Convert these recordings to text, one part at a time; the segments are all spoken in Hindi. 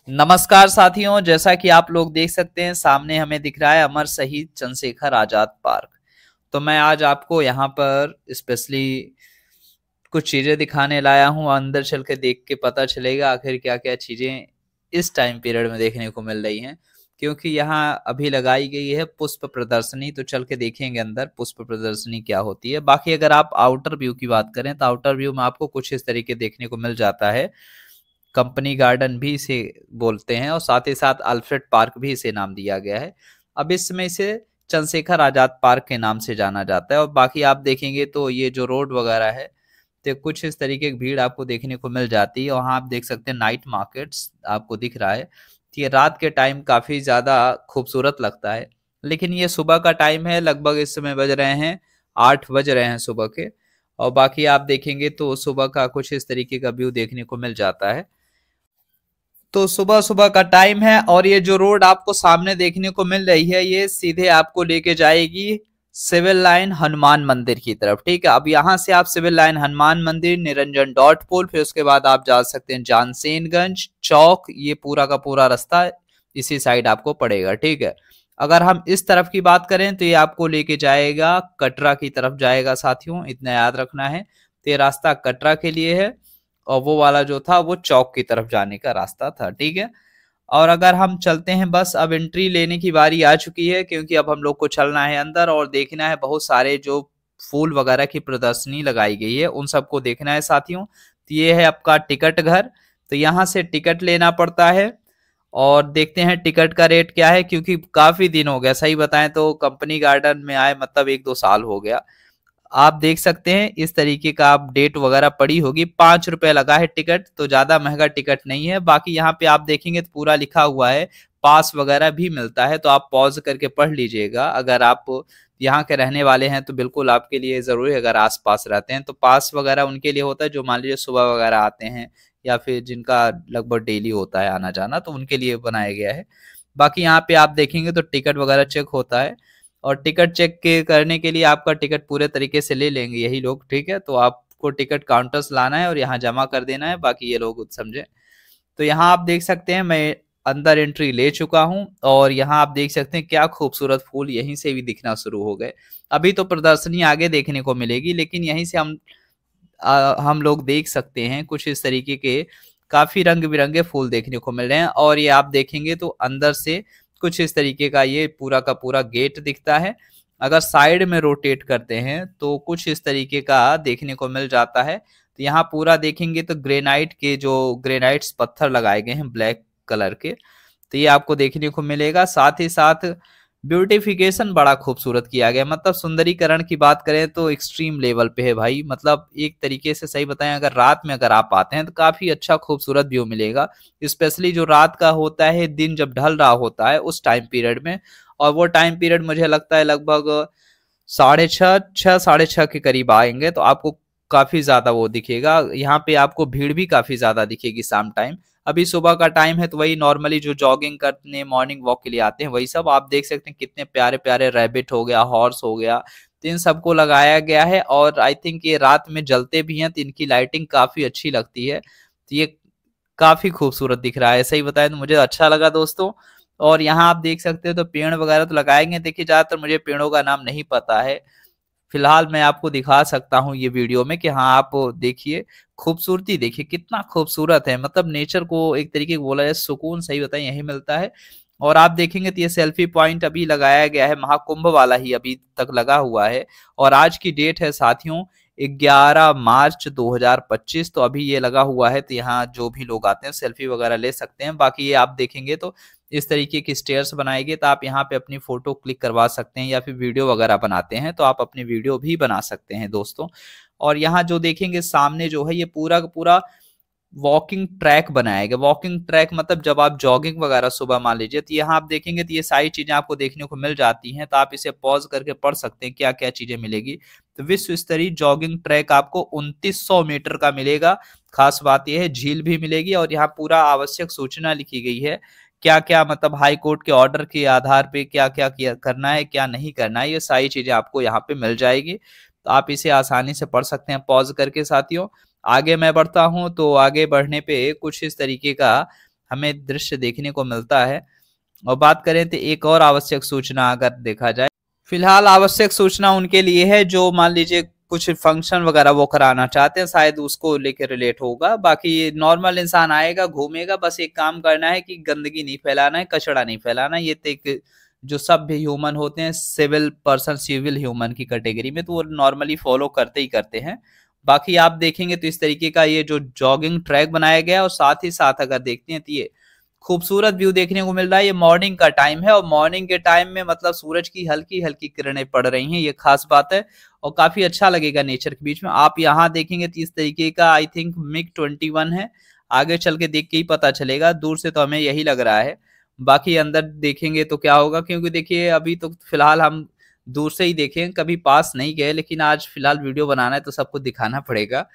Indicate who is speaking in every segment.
Speaker 1: नमस्कार साथियों, जैसा कि आप लोग देख सकते हैं सामने हमें दिख रहा है अमर शहीद चंद्रशेखर आजाद पार्क। तो मैं आज आपको यहाँ पर स्पेशली कुछ चीजें दिखाने लाया हूँ। अंदर चल के देख के पता चलेगा आखिर क्या क्या चीजें इस टाइम पीरियड में देखने को मिल रही हैं, क्योंकि यहाँ अभी लगाई गई है पुष्प प्रदर्शनी। तो चल के देखेंगे अंदर पुष्प प्रदर्शनी क्या होती है। बाकी अगर आप आउटर व्यू की बात करें तो आउटर व्यू में आपको कुछ इस तरीके देखने को मिल जाता है। कंपनी गार्डन भी इसे बोलते हैं और साथ ही साथ अल्फ्रेड पार्क भी इसे नाम दिया गया है। अब इसमें इसे चंद्रशेखर आजाद पार्क के नाम से जाना जाता है। और बाकी आप देखेंगे तो ये जो रोड वगैरह है तो कुछ इस तरीके की भीड़ आपको देखने को मिल जाती है। वहाँ आप देख सकते हैं नाइट मार्केट्स आपको दिख रहा है। तो ये रात के टाइम काफी ज्यादा खूबसूरत लगता है, लेकिन ये सुबह का टाइम है। लगभग इस समय बज रहे हैं 8 बज रहे हैं सुबह के। और बाकी आप देखेंगे तो सुबह का कुछ इस तरीके का व्यू देखने को मिल जाता है। तो सुबह सुबह का टाइम है और ये जो रोड आपको सामने देखने को मिल रही है ये सीधे आपको लेके जाएगी सिविल लाइन हनुमान मंदिर की तरफ। ठीक है, अब यहाँ से आप सिविल लाइन हनुमान मंदिर, निरंजन डॉट पुल, फिर उसके बाद आप जा सकते हैं जानसेनगंज चौक। ये पूरा का पूरा रास्ता इसी साइड आपको पड़ेगा। ठीक है, अगर हम इस तरफ की बात करें तो ये आपको लेके जाएगा कटरा की तरफ जाएगा साथियों, इतना याद रखना है। तो ये रास्ता कटरा के लिए है और वो वाला जो था वो चौक की तरफ जाने का रास्ता था। ठीक है, और अगर हम चलते हैं, बस अब एंट्री लेने की बारी आ चुकी है, क्योंकि अब हम लोग को चलना है अंदर और देखना है बहुत सारे जो फूल वगैरह की प्रदर्शनी लगाई गई है उन सबको देखना है साथियों। तो ये है आपका टिकट घर। तो यहाँ से टिकट लेना पड़ता है और देखते हैं टिकट का रेट क्या है, क्योंकि काफी दिन हो गया, सही बताएं तो कंपनी गार्डन में आए मतलब 1-2 साल हो गया। आप देख सकते हैं इस तरीके का आप डेट वगैरह पड़ी होगी। 5 रुपए लगा है टिकट, तो ज्यादा महंगा टिकट नहीं है। बाकी यहाँ पे आप देखेंगे तो पूरा लिखा हुआ है, पास वगैरह भी मिलता है, तो आप पॉज करके पढ़ लीजिएगा। अगर आप यहाँ के रहने वाले हैं तो बिल्कुल आपके लिए जरूरी है। अगर आस पास रहते हैं तो पास वगैरह उनके लिए होता है जो मान लीजिए सुबह वगैरह आते हैं या फिर जिनका लगभग डेली होता है आना जाना, तो उनके लिए बनाया गया है। बाकी यहाँ पे आप देखेंगे तो टिकट वगैरह चेक होता है और टिकट चेक के करने के लिए आपका टिकट पूरे तरीके से ले लेंगे यही लोग। ठीक है, तो आपको टिकट काउंटर्स लाना है और यहाँ जमा कर देना है, बाकी ये लोग समझे। तो यहाँ आप देख सकते हैं मैं अंदर एंट्री ले चुका हूँ और यहाँ आप देख सकते हैं क्या खूबसूरत फूल यहीं से भी दिखना शुरू हो गए। अभी तो प्रदर्शनी आगे देखने को मिलेगी, लेकिन यहीं से हम लोग देख सकते हैं कुछ इस तरीके के काफी रंग बिरंगे फूल देखने को मिल रहे हैं। और ये आप देखेंगे तो अंदर से कुछ इस तरीके का ये पूरा का पूरा गेट दिखता है। अगर साइड में रोटेट करते हैं तो कुछ इस तरीके का देखने को मिल जाता है। तो यहाँ पूरा देखेंगे तो ग्रेनाइट के जो ग्रेनाइट्स पत्थर लगाए गए हैं ब्लैक कलर के, तो ये आपको देखने को मिलेगा। साथ ही साथ ब्यूटिफिकेशन बड़ा खूबसूरत किया गया, मतलब सुंदरीकरण की बात करें तो एक्सट्रीम लेवल पे है भाई। मतलब एक तरीके से सही बताएं, अगर रात में अगर आप आते हैं तो काफी अच्छा खूबसूरत व्यू मिलेगा। स्पेशली जो रात का होता है, दिन जब ढल रहा होता है उस टाइम पीरियड में। और वो टाइम पीरियड मुझे लगता है लगभग 6:30 के करीब आएंगे तो आपको काफी ज्यादा वो दिखेगा। यहाँ पे आपको भीड़ भी काफी ज्यादा दिखेगी शाम टाइम। अभी सुबह का टाइम है तो वही नॉर्मली जो जॉगिंग करने मॉर्निंग वॉक के लिए आते हैं वही सब आप देख सकते हैं। कितने प्यारे प्यारे रैबिट हो गया, हॉर्स हो गया, तो इन सबको लगाया गया है। और आई थिंक ये रात में जलते भी हैं तो इनकी लाइटिंग काफी अच्छी लगती है। तो ये काफी खूबसूरत दिख रहा है, सही बताएं तो मुझे अच्छा लगा दोस्तों। और यहाँ आप देख सकते हो तो पेड़ वगैरह तो लगाएंगे। देखिए ज्यादातर मुझे पेड़ों का नाम नहीं पता है, फिलहाल मैं आपको दिखा सकता हूँ ये वीडियो में कि हाँ आप देखिए खूबसूरती, देखिए कितना खूबसूरत है। मतलब नेचर को एक तरीके से बोला जाए सुकून, सही बताएं यही मिलता है। और आप देखेंगे तो ये सेल्फी पॉइंट अभी लगाया गया है, महाकुंभ वाला ही अभी तक लगा हुआ है। और आज की डेट है साथियों 11 मार्च 2025, तो अभी ये लगा हुआ है। तो यहाँ जो भी लोग आते हैं सेल्फी वगैरह ले सकते हैं। बाकी ये आप देखेंगे तो इस तरीके की स्टेयर्स बनाई गई, तो आप यहाँ पे अपनी फोटो क्लिक करवा सकते हैं या फिर वीडियो वगैरह बनाते हैं तो आप अपनी वीडियो भी बना सकते हैं दोस्तों। और यहाँ जो देखेंगे सामने जो है ये पूरा का पूरा वॉकिंग ट्रैक बनाया गया। वॉकिंग ट्रैक मतलब जब आप जॉगिंग वगैरह सुबह मान लीजिए तो यहाँ आप देखेंगे तो ये सारी चीजें आपको देखने को मिल जाती हैं। तो आप इसे पॉज करके पढ़ सकते हैं क्या क्या चीजें मिलेगी। तो विश्व स्तरीय जॉगिंग ट्रैक आपको 2900 मीटर का मिलेगा। खास बात यह है झील भी मिलेगी और यहाँ पूरा आवश्यक सूचना लिखी गई है, क्या क्या मतलब हाई कोर्ट के ऑर्डर के आधार पे क्या क्या किया करना है क्या नहीं करना है, ये सारी चीजें आपको यहाँ पे मिल जाएगी। तो आप इसे आसानी से पढ़ सकते हैं पॉज करके साथियों। आगे मैं बढ़ता हूं तो आगे बढ़ने पे कुछ इस तरीके का हमें दृश्य देखने को मिलता है। और बात करें तो एक और आवश्यक सूचना अगर देखा जाए, फिलहाल आवश्यक सूचना उनके लिए है जो मान लीजिए कुछ फंक्शन वगैरह वो कराना चाहते हैं, शायद उसको लेके रिलेट होगा। बाकी नॉर्मल इंसान आएगा घूमेगा, बस एक काम करना है कि गंदगी नहीं फैलाना है, कचरा नहीं फैलाना है। ये तो एक जो सभ्य ह्यूमन होते हैं, सिविल पर्सन, सिविल ह्यूमन की कैटेगरी में, तो वो नॉर्मली फॉलो करते ही करते हैं। बाकी आप देखेंगे तो इस तरीके का ये जो जॉगिंग ट्रैक बनाया गया है, और साथ ही साथ अगर देखते हैं तो ये खूबसूरत व्यू देखने को मिल रहा है। ये मॉर्निंग का टाइम है, और मॉर्निंग के टाइम में मतलब सूरज की हल्की हल्की किरणें पड़ रही हैं, ये खास बात है। और काफी अच्छा लगेगा नेचर के बीच में। आप यहाँ देखेंगे तो इस तरीके का आई थिंक MiG-21 है, आगे चल के देख के ही पता चलेगा, दूर से तो हमें यही लग रहा है। बाकी अंदर देखेंगे तो क्या होगा, क्योंकि देखिए अभी तो फिलहाल हम दूर से ही देखें, कभी पास नहीं गए, लेकिन आज फिलहाल वीडियो बनाना है तो सबको दिखाना पड़ेगा।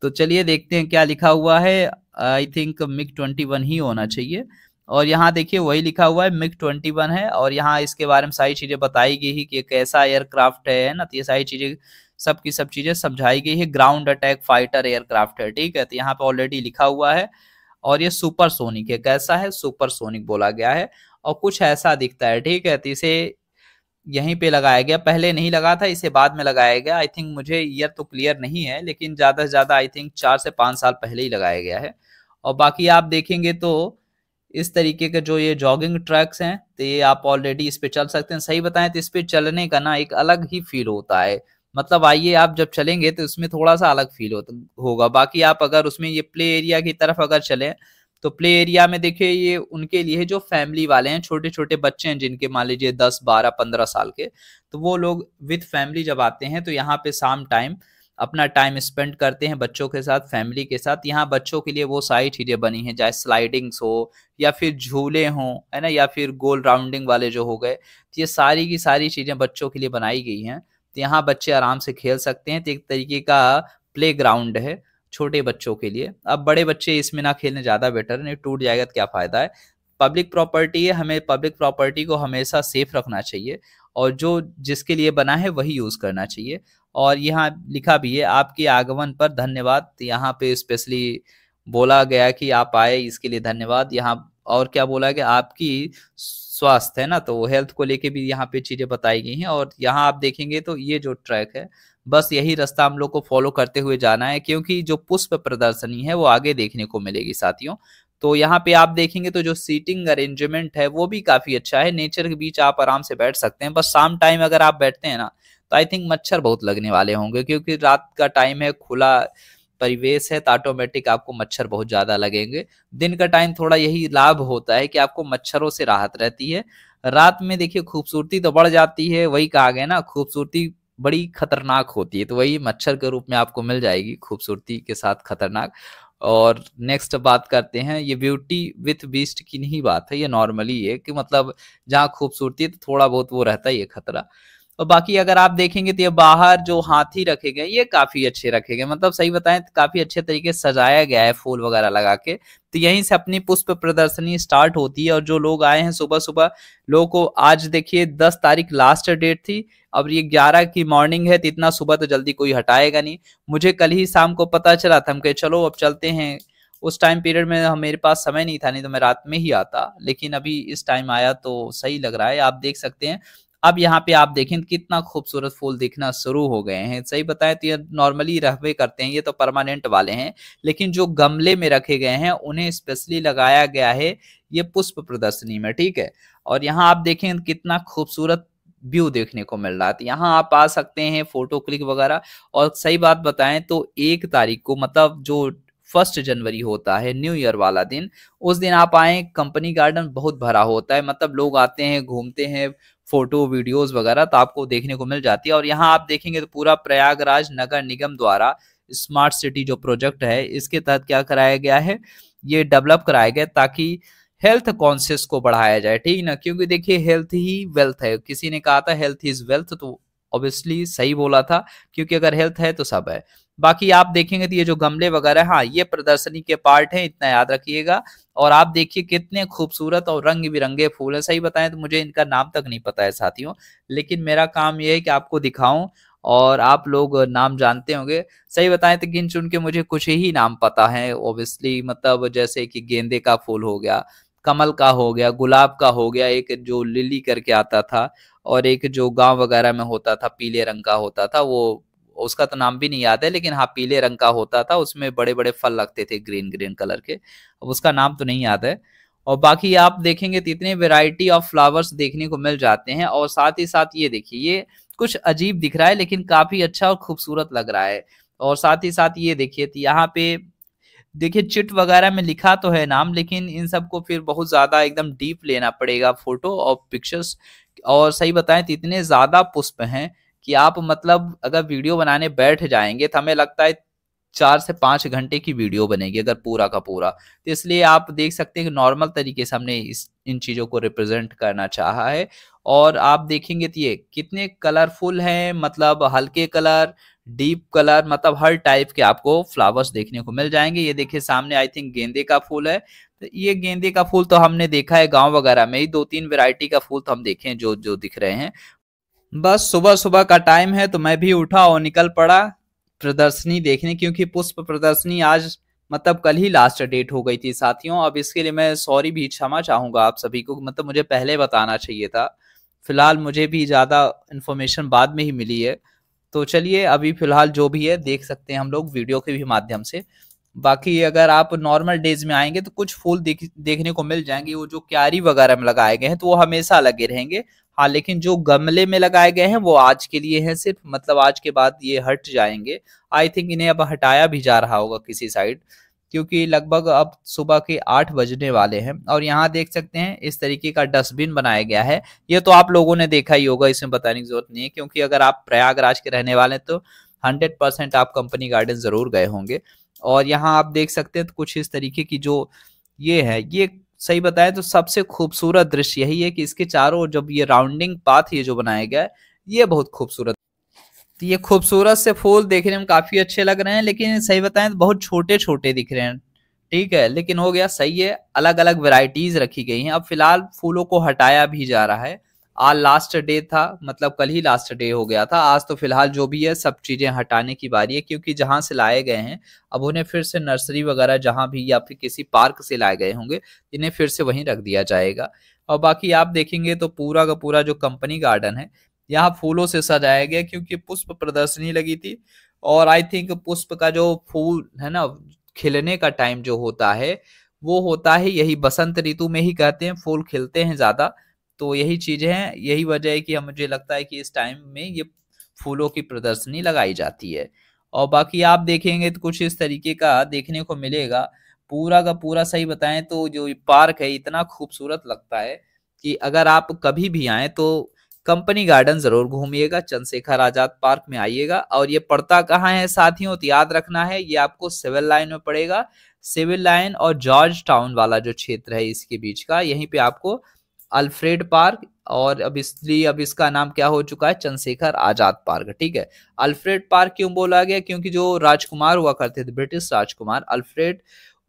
Speaker 1: तो चलिए देखते हैं क्या लिखा हुआ है। आई थिंक MiG-21 ही होना चाहिए। और यहाँ देखिए वही लिखा हुआ है, MiG-21 है। और यहाँ इसके बारे में सारी चीजें बताई गई है कि कैसा एयरक्राफ्ट है ना, तो ये सारी चीजें सब की सब चीजें समझाई गई है। ग्राउंड अटैक फाइटर एयरक्राफ्ट है, ठीक है, तो यहाँ पे ऑलरेडी लिखा हुआ है। और ये सुपरसोनिक है, कैसा है, सुपरसोनिक बोला गया है। और कुछ ऐसा दिखता है, ठीक है, तो इसे यहीं पे लगाया गया, पहले नहीं लगा था, इसे बाद में लगाया गया। आई थिंक मुझे ईयर तो क्लियर नहीं है, लेकिन ज्यादा से ज्यादा आई थिंक 4 से 5 साल पहले ही लगाया गया है। और बाकी आप देखेंगे तो इस तरीके के जो ये जॉगिंग ट्रैक्स हैं, तो ये आप ऑलरेडी इस पे चल सकते हैं। सही बताएं तो इस पे चलने का ना एक अलग ही फील होता है। मतलब आइए आप जब चलेंगे तो उसमें थोड़ा सा अलग फील होगा। बाकी आप अगर उसमें ये प्ले एरिया की तरफ अगर चलें, तो प्ले एरिया में देखिए ये उनके लिए जो फैमिली वाले हैं, छोटे छोटे बच्चे हैं जिनके मान लीजिए 10 12 15 साल के, तो वो लोग विद फैमिली जब आते हैं तो यहाँ पे शाम टाइम अपना टाइम स्पेंड करते हैं बच्चों के साथ, फैमिली के साथ। यहाँ बच्चों के लिए वो सारी चीजें बनी हैं, चाहे स्लाइडिंग्स हो या फिर झूले हों, है ना, या फिर गोल राउंडिंग वाले जो हो गए, तो ये सारी की सारी चीजें बच्चों के लिए बनाई गई हैं। तो यहाँ बच्चे आराम से खेल सकते हैं। तो एक तरीके का प्ले ग्राउंड है छोटे बच्चों के लिए। अब बड़े बच्चे इसमें ना खेलने ज्यादा बेटर है, नहीं टूट जाएगा तो क्या फायदा है। पब्लिक प्रॉपर्टी है, हमें पब्लिक प्रॉपर्टी को हमेशा सेफ रखना चाहिए, और जो जिसके लिए बना है वही यूज करना चाहिए। और यहाँ लिखा भी है, आपके आगमन पर धन्यवाद। यहाँ पे स्पेशली बोला गया कि आप आए इसके लिए धन्यवाद। यहाँ और क्या बोला गया, आपकी स्वास्थ्य है ना, तो हेल्थ को लेके भी यहाँ पे चीजें बताई गई हैं। और यहाँ आप देखेंगे तो ये जो ट्रैक है, बस यही रास्ता हम लोग को फॉलो करते हुए जाना है, क्योंकि जो पुष्प प्रदर्शनी है वो आगे देखने को मिलेगी साथियों। तो यहाँ पे आप देखेंगे तो जो सीटिंग अरेंजमेंट है वो भी काफी अच्छा है, नेचर के बीच आप आराम से बैठ सकते हैं। बस शाम टाइम अगर आप बैठते हैं ना, तो आई थिंक मच्छर बहुत लगने वाले होंगे, क्योंकि रात का टाइम है, खुला परिवेश है, तो ऑटोमेटिक आपको मच्छर बहुत ज्यादा लगेंगे। दिन का टाइम थोड़ा यही लाभ होता है कि आपको मच्छरों से राहत रहती है। रात में देखिए खूबसूरती तो बढ़ जाती है, वही कहा गया ना, खूबसूरती बड़ी खतरनाक होती है, तो वही मच्छर के रूप में आपको मिल जाएगी, खूबसूरती के साथ खतरनाक। और नेक्स्ट बात करते हैं, ये ब्यूटी विथ बीस्ट की नहीं बात है, ये नॉर्मली है कि मतलब जहाँ खूबसूरती है तो थोड़ा बहुत वो रहता है ये खतरा। और बाकी अगर आप देखेंगे तो ये बाहर जो हाथी रखे गए ये काफी अच्छे रखे गए, मतलब सही बताएं तो काफी अच्छे तरीके से सजाया गया है फूल वगैरह लगा के। तो यहीं से अपनी पुष्प प्रदर्शनी स्टार्ट होती है। और जो लोग आए हैं सुबह सुबह, लोगों को आज देखिए 10 तारीख लास्ट डेट थी, अब ये 11 की मॉर्निंग है, तो इतना सुबह तो जल्दी कोई हटाएगा नहीं। मुझे कल ही शाम को पता चला था, हम कहे चलो अब चलते हैं। उस टाइम पीरियड में मेरे पास समय नहीं था, नहीं तो मैं रात में ही आता, लेकिन अभी इस टाइम आया तो सही लग रहा है। आप देख सकते हैं अब यहाँ पे आप देखें कितना खूबसूरत फूल दिखना शुरू हो गए हैं। सही बताएं तो ये नॉर्मली रहवे करते हैं, ये तो परमानेंट वाले हैं, लेकिन जो गमले में रखे गए हैं उन्हें स्पेशली लगाया गया है ये पुष्प प्रदर्शनी में, ठीक है। और यहाँ आप देखें कितना खूबसूरत व्यू देखने को मिल रहा है। तो यहाँ आप आ सकते हैं फोटो क्लिक वगैरह। और सही बात बताएं तो 1 तारीख को, मतलब जो 1 जनवरी होता है न्यू ईयर वाला दिन, उस दिन आप आए, कंपनी गार्डन बहुत भरा होता है, मतलब लोग आते हैं, घूमते हैं, फोटो वीडियोस वगैरह तो आपको देखने को मिल जाती है। और यहाँ आप देखेंगे तो पूरा प्रयागराज नगर निगम द्वारा स्मार्ट सिटी जो प्रोजेक्ट है, इसके तहत क्या कराया गया है, ये डेवलप कराया गया ताकि हेल्थ कॉन्शियस को बढ़ाया जाए, ठीक ना। क्योंकि देखिए हेल्थ ही वेल्थ है, किसी ने कहा था हेल्थ इज वेल्थ, तो ऑब्वियसली सही बोला था, क्योंकि अगर हेल्थ है तो सब है। बाकी आप देखेंगे तो ये जो गमले वगैरह, हाँ ये प्रदर्शनी के पार्ट है, इतना याद रखिएगा। और आप देखिए कितने खूबसूरत और रंग बिरंगे फूल है। सही बताएं तो मुझे इनका नाम तक नहीं पता है साथियों, लेकिन मेरा काम ये है कि आपको दिखाऊं और आप लोग नाम जानते होंगे। सही बताएं तो गिन चुन के मुझे कुछ ही नाम पता है ऑब्वियसली, मतलब जैसे कि गेंदे का फूल हो गया, कमल का हो गया, गुलाब का हो गया, एक जो लिली करके आता था, और एक जो गांव वगैरह में होता था पीले रंग का होता था, वो उसका तो नाम भी नहीं याद है, लेकिन हाँ पीले रंग का होता था, उसमें बड़े बड़े फल लगते थे ग्रीन ग्रीन कलर के। अब उसका नाम तो नहीं याद है। और बाकी आप देखेंगे तो इतने वैरायटी ऑफ फ्लावर्स देखने को मिल जाते हैं। और साथ ही साथ ये देखिए, ये कुछ अजीब दिख रहा है लेकिन काफी अच्छा और खूबसूरत लग रहा है। और साथ ही साथ ये देखिए, तो यहाँ पे देखिए चिट वगैरह में लिखा तो है नाम, लेकिन इन सबको फिर बहुत ज्यादा एकदम डीप लेना पड़ेगा फोटो और पिक्चर्स। और सही बताएं तो इतने ज्यादा पुष्प हैं कि आप मतलब अगर वीडियो बनाने बैठ जाएंगे तो हमें लगता है 4 से 5 घंटे की वीडियो बनेगी अगर पूरा का पूरा। तो इसलिए आप देख सकते हैं कि नॉर्मल तरीके से हमने इस इन चीजों को रिप्रेजेंट करना चाहा है। और आप देखेंगे तो ये कितने कलरफुल हैं, मतलब हल्के कलर, डीप कलर, मतलब हर टाइप के आपको फ्लावर्स देखने को मिल जाएंगे। ये देखिए सामने आई थिंक गेंदे का फूल है। तो ये गेंदे का फूल तो हमने देखा है गांव वगैरह में ही, 2-3 वैरायटी का फूल तो हम देखे हैं जो जो दिख रहे हैं। बस सुबह सुबह का टाइम है तो मैं भी उठा और निकल पड़ा प्रदर्शनी देखने, क्योंकि पुष्प प्रदर्शनी आज मतलब कल ही लास्ट डेट हो गई थी साथियों। अब इसके लिए मैं सॉरी भी क्षमा चाहूंगा आप सभी को, मतलब मुझे पहले बताना चाहिए था। फिलहाल मुझे भी ज्यादा इन्फॉर्मेशन बाद में ही मिली है। तो चलिए अभी फिलहाल जो भी है देख सकते हैं हम लोग वीडियो के भी माध्यम से। बाकी अगर आप नॉर्मल डेज में आएंगे तो कुछ फूल देखने को मिल जाएंगे, वो जो क्यारी वगैरह में लगाए गए हैं तो वो हमेशा लगे रहेंगे। हाँ लेकिन जो गमले में लगाए गए हैं वो आज के लिए हैं सिर्फ, मतलब आज के बाद ये हट जाएंगे। आई थिंक इन्हें अब हटाया भी जा रहा होगा किसी साइड, क्योंकि लगभग अब सुबह के 8 बजने वाले हैं। और यहाँ देख सकते हैं इस तरीके का डस्टबिन बनाया गया है। ये तो आप लोगों ने देखा ही होगा, इसमें बताने की जरूरत नहीं है, क्योंकि अगर आप प्रयागराज के रहने वाले हैं तो 100% आप कंपनी गार्डन जरूर गए होंगे। और यहाँ आप देख सकते हैं तो कुछ इस तरीके की जो ये है, ये सही बताएं तो सबसे खूबसूरत दृश्य यही है कि इसके चारों ओर जब ये राउंडिंग पाथ ये जो बनाया गया है, ये बहुत खूबसूरत। तो ये खूबसूरत से फूल देखने में काफी अच्छे लग रहे हैं, लेकिन सही बताएं तो बहुत छोटे छोटे दिख रहे हैं। ठीक है, लेकिन हो गया सही है, अलग अलग वैरायटीज रखी गई हैं। अब फिलहाल फूलों को हटाया भी जा रहा है। आज लास्ट डे था, मतलब कल ही लास्ट डे हो गया था। आज तो फिलहाल जो भी है सब चीजें हटाने की बारी है, क्योंकि जहां से लाए गए हैं अब उन्हें फिर से नर्सरी वगैरह जहां भी या फिर किसी पार्क से लाए गए होंगे, इन्हें फिर से वहीं रख दिया जाएगा। और बाकी आप देखेंगे तो पूरा का पूरा जो कंपनी गार्डन है यहाँ फूलों से सजाया गया, क्योंकि पुष्प प्रदर्शनी लगी थी। और आई थिंक पुष्प का जो फूल है ना, खिलने का टाइम जो होता है वो होता है यही बसंत ऋतु में ही, कहते हैं फूल खिलते हैं ज्यादा। तो यही चीजें हैं, यही वजह है कि मुझे लगता है कि इस टाइम में ये फूलों की प्रदर्शनी लगाई जाती है। और बाकी आप देखेंगे तो कुछ इस तरीके का देखने को मिलेगा। पूरा का पूरा सही बताएं तो जो पार्क है इतना खूबसूरत लगता है कि अगर आप कभी भी आए तो कंपनी गार्डन जरूर घूमिएगा, चंद्रशेखर आजाद पार्क में आइएगा। और ये पड़ता कहाँ है साथियों, तो याद रखना है ये आपको सिविल लाइन में पड़ेगा। सिविल लाइन और जॉर्ज टाउन वाला जो क्षेत्र है इसके बीच का, यहीं पे आपको अल्फ्रेड पार्क, और अब इसलिए अब इसका नाम क्या हो चुका है, चंद्रशेखर आजाद पार्क। ठीक है, अल्फ्रेड पार्क क्यों बोला गया, क्योंकि जो राजकुमार हुआ करते थे ब्रिटिश राजकुमार अल्फ्रेड,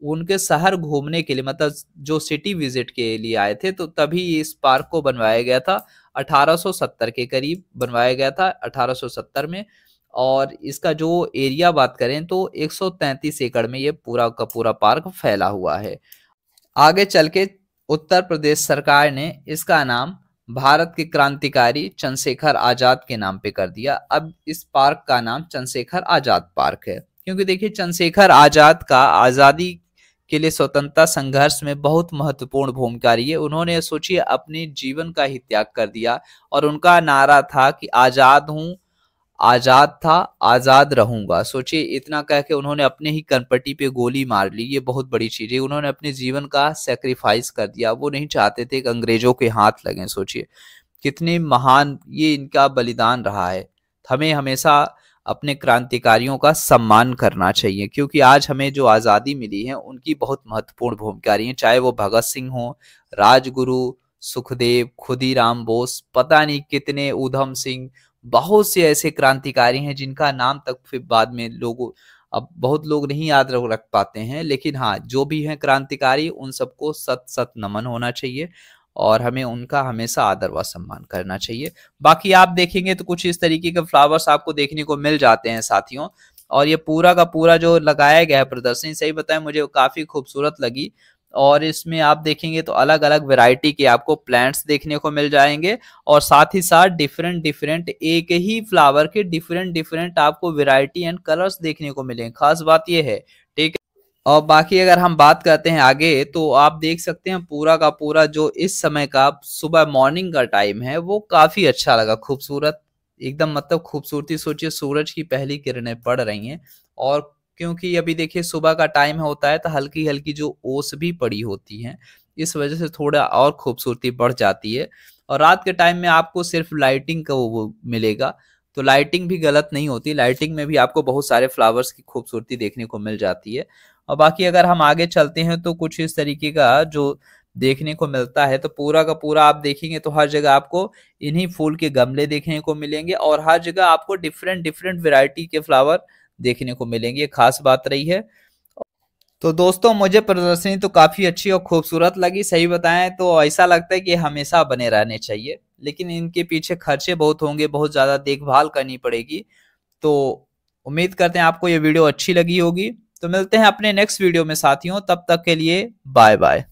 Speaker 1: उनके शहर घूमने के लिए, मतलब जो सिटी विजिट के लिए आए थे, तो तभी इस पार्क को बनवाया गया था। 1870 के करीब बनवाया गया था, 1870 में। और इसका जो एरिया बात करें तो 133 एकड़ में ये पूरा का पूरा पार्क फैला हुआ है। आगे चल के उत्तर प्रदेश सरकार ने इसका नाम भारत के क्रांतिकारी चंद्रशेखर आजाद के नाम पे कर दिया। अब इस पार्क का नाम चंद्रशेखर आजाद पार्क है, क्योंकि देखिए चंद्रशेखर आजाद का आजादी के लिए स्वतंत्रता संघर्ष में बहुत महत्वपूर्ण भूमिका रही है। उन्होंने सोचिए अपने जीवन का ही त्याग कर दिया, और उनका नारा था कि आजाद हूं, आजाद था, आजाद रहूंगा। सोचिए इतना कह के उन्होंने अपने ही कनपटी पे गोली मार ली, ये बहुत बड़ी चीज है। उन्होंने अपने जीवन का सेक्रीफाइस कर दिया, वो नहीं चाहते थे कि अंग्रेजों के हाथ लगे। सोचिए कितने महान ये इनका बलिदान रहा है। हमें हमेशा अपने क्रांतिकारियों का सम्मान करना चाहिए, क्योंकि आज हमें जो आज़ादी मिली है उनकी बहुत महत्वपूर्ण भूमिका रही है। चाहे वो भगत सिंह हो, राजगुरु, सुखदेव, खुदीराम बोस, पता नहीं कितने, ऊधम सिंह, बहुत से ऐसे क्रांतिकारी हैं जिनका नाम तक फिर बाद में लोगों, अब बहुत लोग नहीं याद रख पाते हैं, लेकिन हाँ जो भी हैं क्रांतिकारी उन सबको सत सत नमन होना चाहिए। और हमें उनका हमेशा आदर व सम्मान करना चाहिए। बाकी आप देखेंगे तो कुछ इस तरीके के फ्लावर्स आपको देखने को मिल जाते हैं साथियों। और ये पूरा का पूरा जो लगाया गया है प्रदर्शनी, सही बताएं मुझे काफी खूबसूरत लगी। और इसमें आप देखेंगे तो अलग अलग वैरायटी के आपको प्लांट्स देखने को मिल जाएंगे, और साथ ही साथ डिफरेंट डिफरेंट एक ही फ्लावर के डिफरेंट डिफरेंट आपको वैरायटी एंड कलर्स देखने को मिलेंगे। खास बात ये है, ठीक है। और बाकी अगर हम बात करते हैं आगे, तो आप देख सकते हैं पूरा का पूरा जो इस समय का सुबह मॉर्निंग का टाइम है वो काफी अच्छा लगा, खूबसूरत एकदम, मतलब खूबसूरती सोचिए, सूरज की पहली किरणें पड़ रही हैं। और क्योंकि अभी देखिए सुबह का टाइम होता है तो हल्की हल्की जो ओस भी पड़ी होती है, इस वजह से थोड़ा और खूबसूरती बढ़ जाती है। और रात के टाइम में आपको सिर्फ लाइटिंग का वो मिलेगा, तो लाइटिंग भी गलत नहीं होती, लाइटिंग में भी आपको बहुत सारे फ्लावर्स की खूबसूरती देखने को मिल जाती है। और बाकी अगर हम आगे चलते हैं तो कुछ इस तरीके का जो देखने को मिलता है, तो पूरा का पूरा आप देखेंगे तो हर जगह आपको इन्हीं फूल के गमले देखने को मिलेंगे, और हर जगह आपको डिफरेंट डिफरेंट वैरायटी के फ्लावर देखने को मिलेंगे, ये खास बात रही है। तो दोस्तों मुझे प्रदर्शनी तो काफी अच्छी और खूबसूरत लगी, सही बताएं तो ऐसा लगता है कि हमेशा बने रहने चाहिए, लेकिन इनके पीछे खर्चे बहुत होंगे, बहुत ज्यादा देखभाल करनी पड़ेगी। तो उम्मीद करते हैं आपको ये वीडियो अच्छी लगी होगी। तो मिलते हैं अपने नेक्स्ट वीडियो में साथियों, तब तक के लिए बाय बाय।